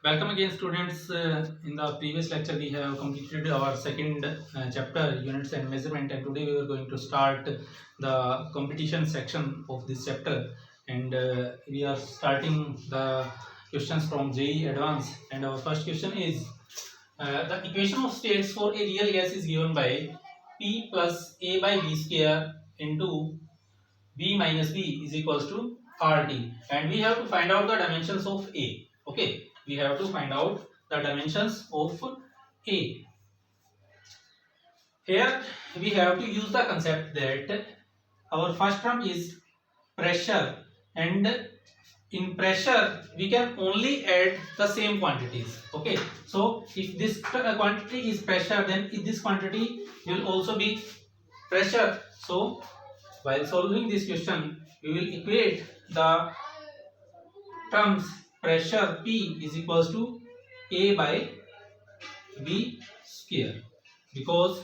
Welcome again, students. In the previous lecture, we have completed our second chapter, units and measurement, and today we are going to start the competition section of this chapter. And we are starting the questions from JEE Advanced. And our first question is the equation of states for a real gas is given by P plus A by B square into B minus B is equals to RT, and we have to find out the dimensions of A. Okay, we have to find out the dimensions of A. Here we have to use the concept that our first term is pressure, and in pressure we can only add the same quantities. Okay, so if this quantity is pressure, then this quantity will also be pressure. So while solving this question, we will equate the terms pressure P is equals to A by B square, because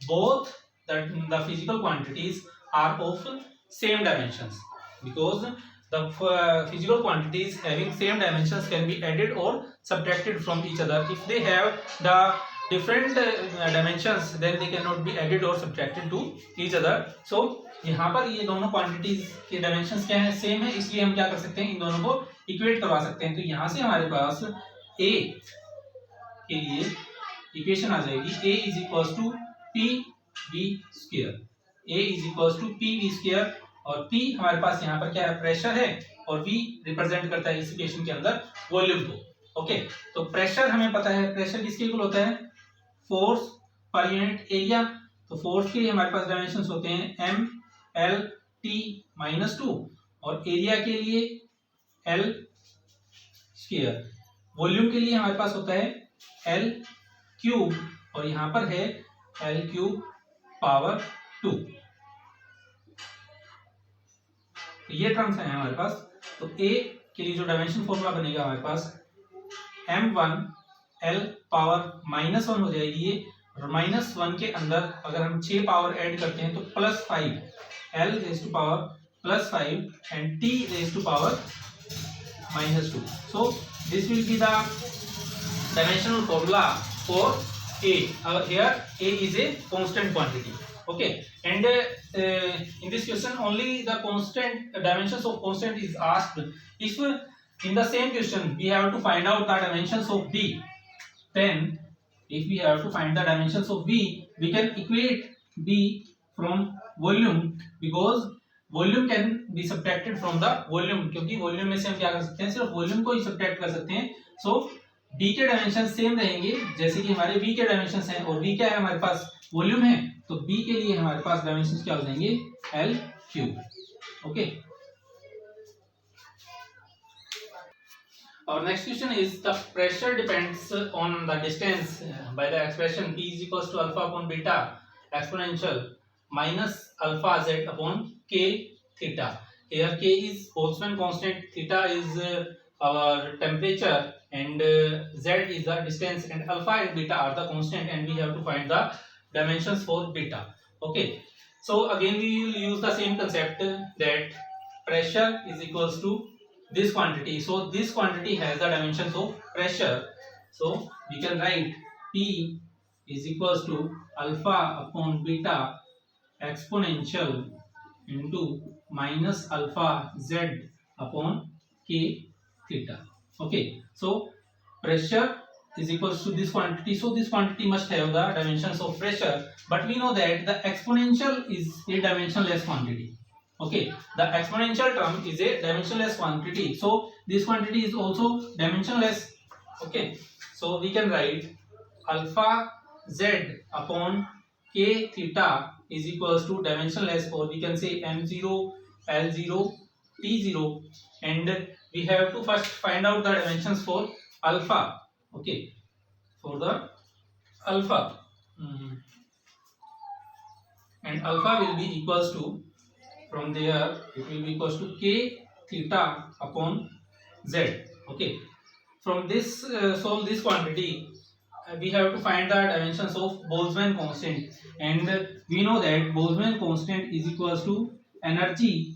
both the physical quantities are of same dimensions. Because the physical quantities having same dimensions can be added or subtracted from each other. If they have the different dimensions, then they cannot be added or subtracted to each other. So यहाँ पर ये दोनों quantities के dimensions क्या है, same है, इसलिए हम क्या कर सकते हैं, इन दोनों को इक्वेट करवा सकते हैं. तो यहाँ से हमारे पास a के लिए इक्वेशन आ जाएगी a is equals to P B square. a is equals to P B square, और p हमारे पास यहाँ पर क्या है, प्रेशर है, और v रिप्रेजेंट करता है इस इक्वेशन के अंदर वॉल्यूम को. ओके, तो प्रेशर हमें पता है, प्रेशर किसके इक्वल होता है, फोर्स पर यूनिट एरिया. तो फोर्स के लिए हमारे पास डायमेंशंस होते हैं m L T माइनस 2, और एरिया के लिए L स्क्वायर. वॉल्यूम के लिए हमारे पास होता है L क्यूब, और यहां पर है L क्यूब पावर 2. ये टर्म्स हैं हमारे पास. तो A के लिए जो डायमेंशन फॉर्मूला बनेगा हमारे पास m1 L पावर माइनस 1 हो जाएगी ये, और माइनस 1 के अंदर अगर हम 6 पावर ऐड करते हैं तो plus 5 L raise to power plus 5 and T raise to power minus 2. So this will be the dimensional formula for A. Here A is a constant quantity. Okay, and in this question only the constant dimensions of constant is asked. If in the same question we have to find out the dimensions of B, then if we have to find the dimensions of B, we can equate B from volume, because volume can be subtracted from the volume, क्योंकि volume में से हम क्या कर सकते हैं, सिर्फ volume को ही सब्ट्रैक्ट कर सकते हैं. सो डी के डायमेंशन सेम रहेंगे जैसे कि हमारे वी के डायमेंशंस हैं, और वी क्या है, हमारे पास वॉल्यूम है, तो बी के लिए हमारे पास डायमेंशंस क्या हो जाएंगे, L cube. Okay, our next question is the pressure depends on the distance by the expression P is equals to alpha upon beta exponential minus alpha z upon k theta. Here k is Boltzmann constant, theta is our temperature, and z is the distance, and alpha and beta are the constant, and we have to find the dimensions for beta. Okay, so again we will use the same concept that pressure is equals to this quantity. So this quantity has the dimensions of pressure, so we can write P is equals to alpha upon beta exponential into minus alpha z upon k theta. Okay, so pressure is equals to this quantity, so this quantity must have the dimensions of pressure, but we know that the exponential is a dimensionless quantity. Okay, the exponential term is a dimensionless quantity, so this quantity is also dimensionless. Okay, so we can write alpha z upon k theta is equals to dimensionless, or we can say m0 l0 t0, and we have to first find out the dimensions for alpha. Okay, for the alpha, and alpha will be equals to, from there it will be equals to k theta upon z. Okay, from this solve this quantity, we have to find the dimensions of Boltzmann constant, and we know that Boltzmann constant is equals to energy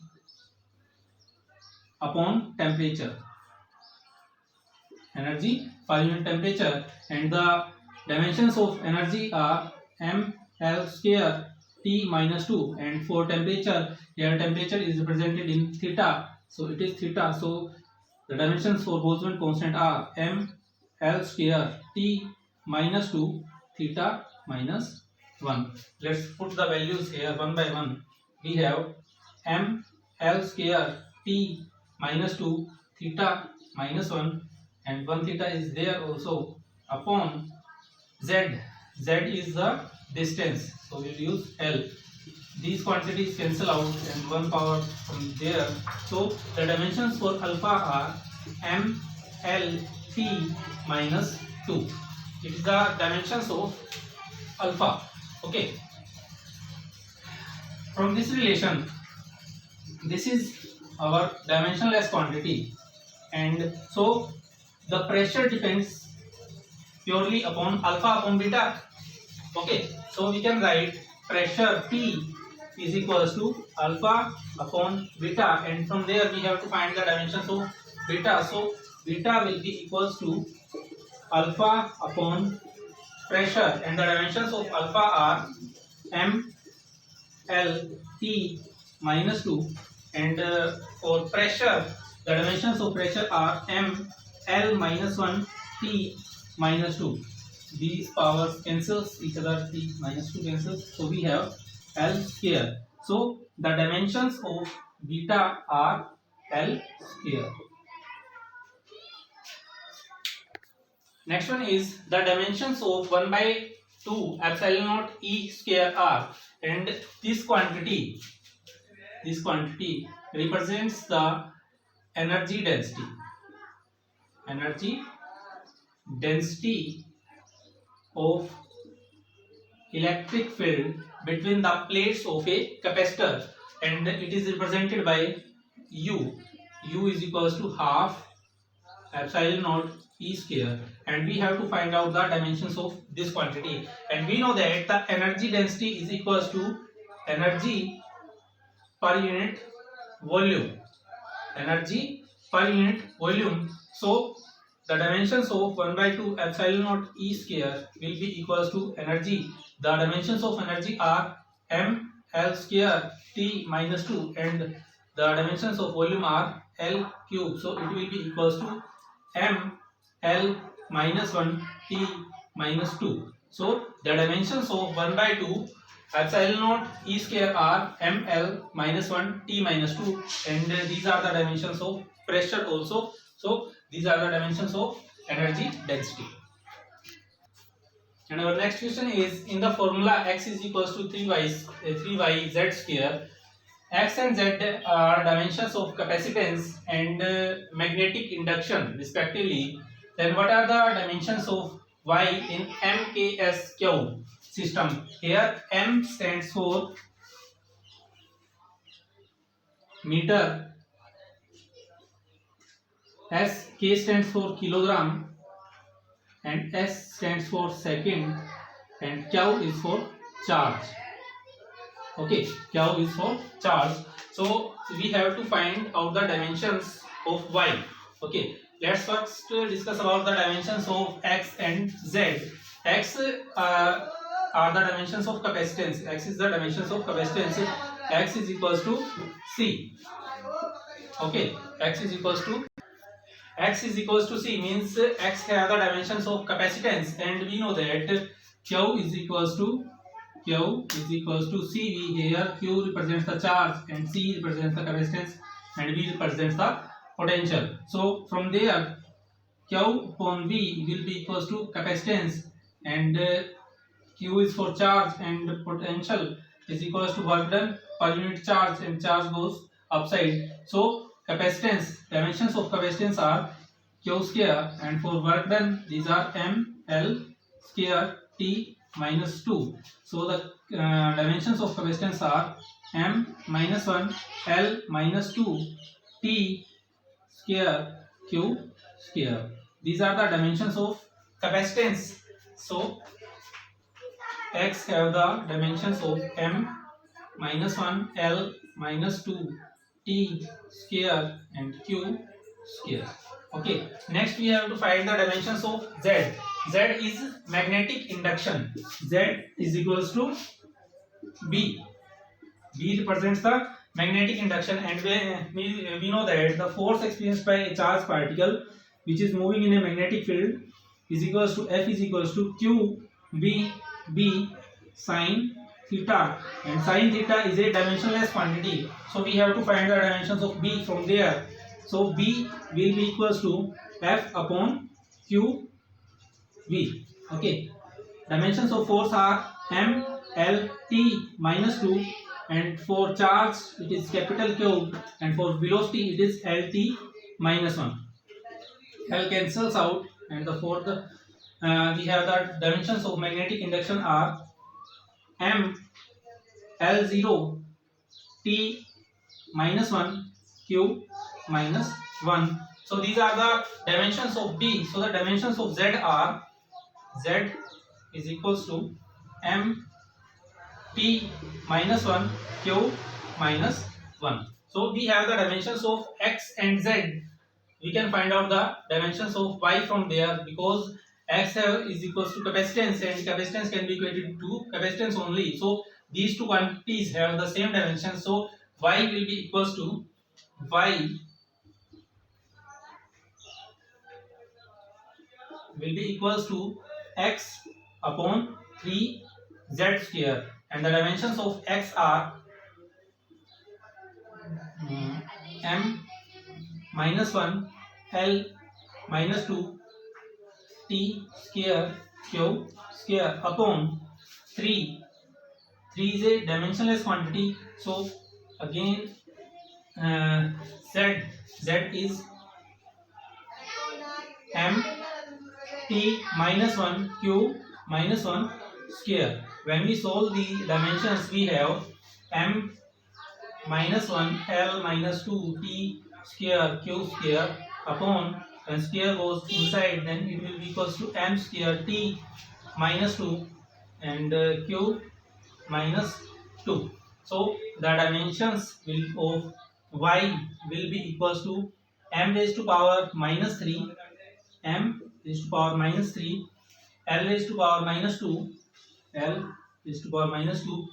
upon temperature, energy per unit temperature, and the dimensions of energy are ml square T minus 2, and for temperature, here temperature is represented in theta, so it is theta. So the dimensions for Boltzmann constant are ml square T minus 2 theta minus 1. Let's put the values here one by one. We have ml square T minus 2 theta minus 1, and 1 theta is there also, upon z. Z is the distance, so we'll use L. These quantities cancel out and 1 power from there. So the dimensions for alpha are m, L, T minus 2. It is the dimensions of alpha. Okay. From this relation, this is our dimensionless quantity, and so the pressure depends purely upon alpha upon beta. Okay, so we can write pressure P is equals to alpha upon beta, and from there we have to find the dimensions of beta. So beta will be equals to alpha upon pressure, and the dimensions of alpha are m, L, T minus 2, and for pressure the dimensions of pressure are m, L minus 1, T minus 2. These powers cancels each other, T minus 2 cancels, so we have L square. So the dimensions of beta are L square. Next one is the dimensions of 1 by 2 epsilon naught E square R, and this quantity represents the energy density of electric field between the plates of a capacitor, and it is represented by U. U is equals to half epsilon naught E square, and we have to find out the dimensions of this quantity, and we know that the energy density is equals to energy per unit volume. So the dimensions of 1 by 2 epsilon naught E square will be equals to energy. The dimensions of energy are m, L square T minus 2, and the dimensions of volume are L cube. So it will be equals to m, L minus 1 T minus 2. So the dimensions of 1 by 2 epsilon naught E square are m, L minus 1 T minus 2, and these are the dimensions of pressure also. So these are the dimensions of energy density. And our next question is, in the formula x is equals to 3y z square, x and z are dimensions of capacitance and magnetic induction respectively, then what are the dimensions of y in MKSQ system? Here M stands for meter, S, K stands for kilogram, and S stands for second, and Q is for charge. Okay, Q is for charge. So we have to find out the dimensions of y. Okay, let's first discuss about the dimensions of x and z. X are the dimensions of capacitance. X is the dimensions of capacitance. X is equals to C. Okay, X is equals to C means X have the dimensions of capacitance, and we know that Q is equals to C. Here Q represents the charge, and C represents the capacitance, and V represents the potential. So from there Q upon V will be equals to capacitance, and Q is for charge, and potential is equals to work done per unit charge, and charge goes upside. So capacitance, dimensions of capacitance are Q square, and for work done these are M, L square T minus 2. So the dimensions of capacitance are M minus 1, L minus 2, T square, Q square. These are the dimensions of capacitance. So X have the dimensions of M minus 1, L minus 2, T square, and Q square. Okay. Next we have to find the dimensions of Z. Z is magnetic induction. Z is equals to B. B represents the magnetic induction, and we know that the force experienced by a charged particle which is moving in a magnetic field is equals to F is equals to Q B B sine theta, and sine theta is a dimensionless quantity, so we have to find the dimensions of B from there. So B will be equals to F upon Q V. Okay, dimensions of force are M L T minus 2, and for charge it is capital Q, and for velocity it is L T minus 1. L cancels out, and the fourth we have the dimensions of magnetic induction are M L0 T minus 1 Q minus 1. So these are the dimensions of B. So the dimensions of Z are Z is equals to M T minus 1 Q minus 1. So we have the dimensions of X and Z. We can find out the dimensions of Y from there, because X is equals to capacitance, and capacitance can be equated to capacitance only. So these two quantities have the same dimension. So Y will be equals to Y will be equals to X upon 3 Z square, and the dimensions of X are M minus 1 L minus 2 T square Q square upon 3. 3 is a dimensionless quantity, so again Z is M T minus 1 Q minus 1 square. When we solve the dimensions, we have M minus 1 L minus 2 T square Q square upon, when square goes inside, then it will be equals to M square T minus 2 and Q minus 2. So the dimensions of Y will be equals to M raised to power minus 3, M raised to power minus 3, L raised to power minus 2, L raised to power minus 2,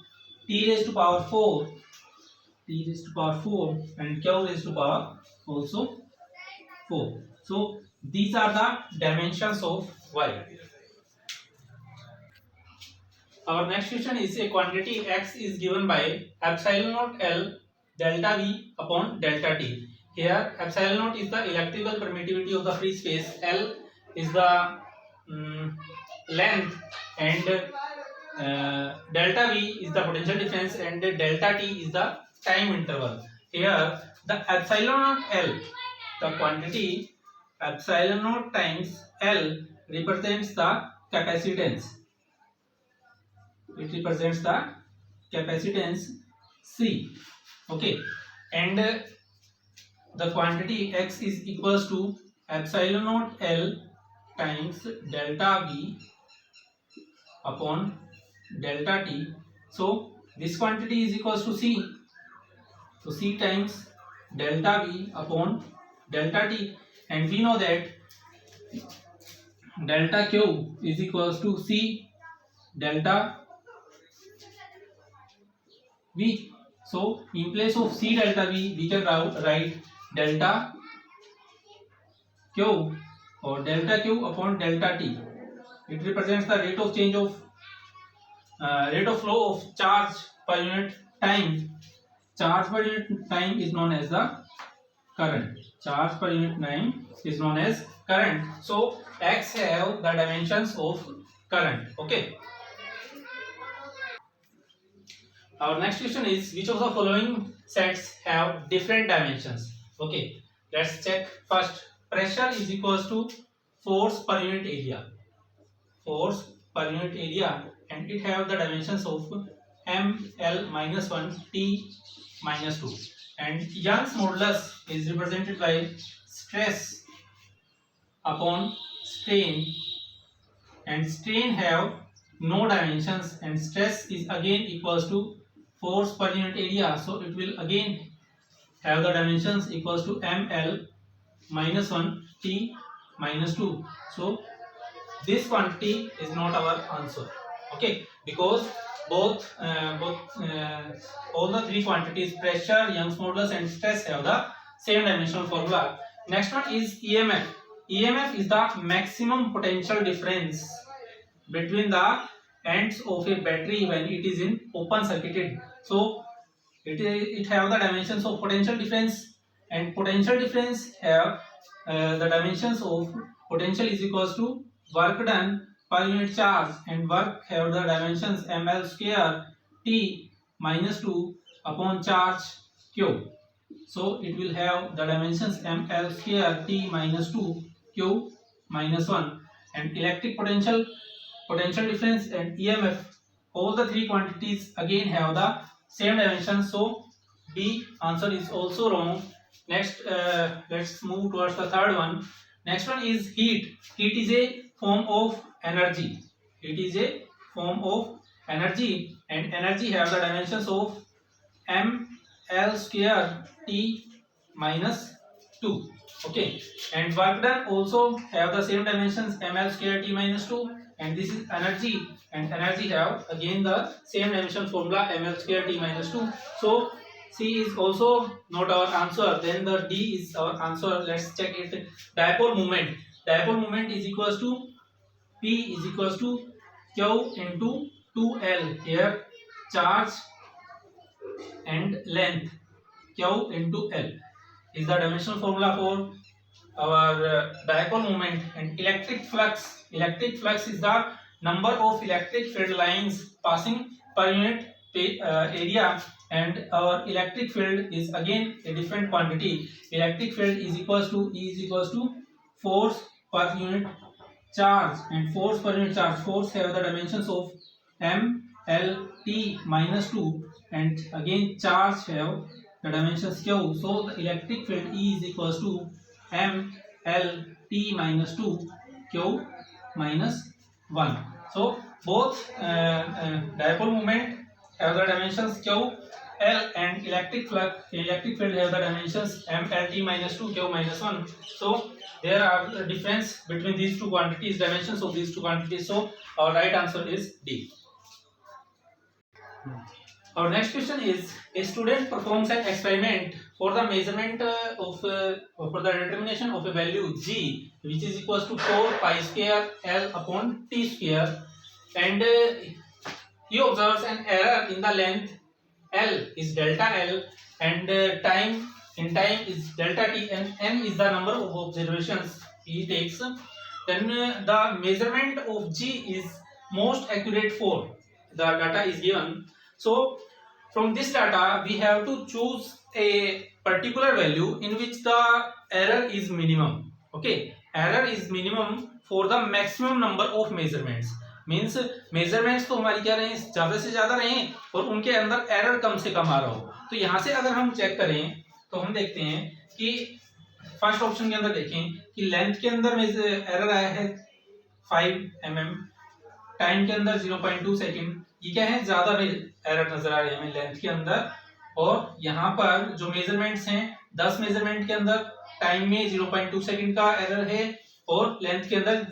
T raised to power 4, T raised to power 4, and Q raised to power also 4. So these are the dimensions of Y. Our next question is, a quantity X is given by epsilon naught L delta V upon delta T. Here epsilon naught is the electrical permittivity of the free space, L is the length, and delta V is the potential difference, and delta T is the time interval. Here the epsilon naught L, the quantity epsilon naught times L represents the capacitance. It represents the capacitance C. Okay, and the quantity X is equals to epsilon naught L times delta V upon delta T. So this quantity is equals to C. So C times delta V upon delta T, and we know that delta Q is equals to C delta V. So in place of C delta V, we can write delta Q or delta Q upon delta T. It represents the rate of change of rate of flow of charge per unit time. Charge per unit time is known as the current. Charge per unit time is known as current. So X have the dimensions of current. Okay. Our next question is, which of the following sets have different dimensions? Okay, let's check. First, pressure is equals to force per unit area. Force per unit area, and it have the dimensions of M L minus 1 T minus 2. And Young's modulus is represented by stress upon strain, and strain have no dimensions, and stress is again equals to force per unit area, so it will again have the dimensions equals to ml minus 1 t minus 2. So this quantity is not our answer. Okay, because all the three quantities, pressure, Young's modulus and stress, have the same dimensional formula. Next one is EMF. EMF is the maximum potential difference between the ends of a battery when it is in open circuited. So it have the dimensions of potential difference, and potential difference have the dimensions of potential is equals to work done per unit charge, and work have the dimensions ml square t minus 2 upon charge q. So it will have the dimensions ml square t minus 2 q minus 1. And electric potential, potential difference and EMF, all the three quantities again have the same dimensions. So B answer is also wrong. Next, let's move towards the third one. Next one is heat. Heat is a form of energy. It is a form of energy, and energy have the dimensions of ml square t minus 2. Okay, and work done also have the same dimensions ml square t minus 2, and this is energy, and energy have again the same dimension formula ml square t minus 2. So C is also not our answer. Then the D is our answer. Let's check it. Dipole moment. Dipole moment is equals to P is equals to Q into 2L. Here charge and length Q into L is the dimensional formula for our dipole moment. And electric flux. Electric flux is the number of electric field lines passing per unit area, and our electric field is again a different quantity. Electric field is equals to E is equals to force per unit charge, and force per unit charge, force have the dimensions of m l t minus 2, and again charge have the dimensions q. So the electric field E is equals to m l t minus 2 q minus 1. So both dipole moment have the dimensions q L, and electric field have the dimensions m l t minus 2 q minus 1. So there are the difference between these two quantities, dimensions of these two quantities. So our right answer is D. Our next question is: a student performs an experiment for the measurement for the determination of a value g, which is equals to 4 pi square L upon t square, and he observes an error in the length L is delta L, and time is delta t, and n is the number of observations he takes. Then the measurement of g is most accurate for the data is given. So from this data we have to choose a particular value in which the error is minimum. Okay, error is minimum for the maximum number of measurements. Means measurements तो हमारी क्या रहे ज्यादा से ज्यादा रहे और उनके अंदर एरर कम से कम आ रहा हो. तो यहाँ से अगर हम चेक करें तो हम देखते हैं कि फर्स्ट ऑप्शन के अंदर देखें कि लेंथ के अंदर एरर आया है 5 mm, टाइम के अंदर 0.2 सेकेंड. ये क्या है, ज्यादा एरर नजर आ रहे हैं हमें लेंथ के अंदर. और यहाँ पर जो मेजरमेंट्स हैं 10 मेजरमेंट के अंदर टाइम में 0.2 सेकेंड का एरर है और लेंथ के अंदर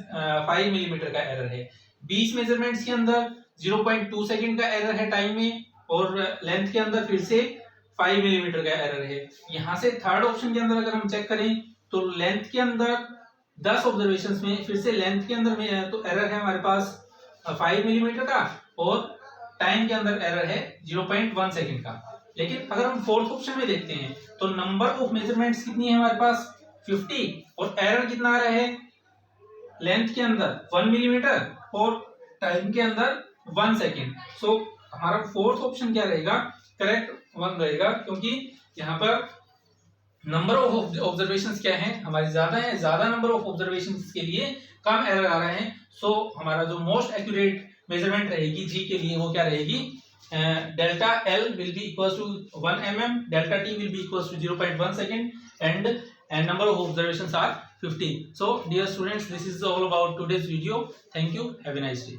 5 मिलीमीटर का एरर है. 20 मेजरमेंट्स के अंदर 0.2 सेकंड का एरर है टाइम में, और लेंथ के अंदर फिर से 5 मिलीमीटर का एरर है. यहाँ से थर्ड ऑप्शन के अंदर अगर हम चेक करें तो लेंथ के अंदर 10 ऑब्जर्वेशंस में फिर से लेंथ के अंदर में तो एरर है हमारे पास 5 मिलीमीटर का, और टाइम के अंदर एरर है 0.1 सेकंड का. लेकिन अगर हम फोर्थ ऑप्शन में देखते हैं तो नंबर ऑफ मेजरमेंट्स कितनी है हमारे पास 50, और एरर कितना आ रहा है लेंथ के अंदर 1 मिलीमीटर और टाइम के अंदर 1 सेकेंड. सो हमारा फोर्थ ऑप्शन क्या रहेगा, करेक्ट 1 रहेगा, क्योंकि यहाँ पर नंबर ऑफ ऑब्जर्वेशंस क्या है हमारी ज्यादा है, ज्यादा नंबर ऑफ ऑब्जर्वेशंस के लिए कम एरर आ रहे हैं. सो हमारा जो मोस्ट एक्यूरेट मेजरमेंट रहेगी जी के लिए वो क्या रहेगी, delta L will be equals to 1 mm, delta T will be equals to 0.1 second, and number of observations are 50. So dear students, this is all about today's video. Thank you. Have a nice day.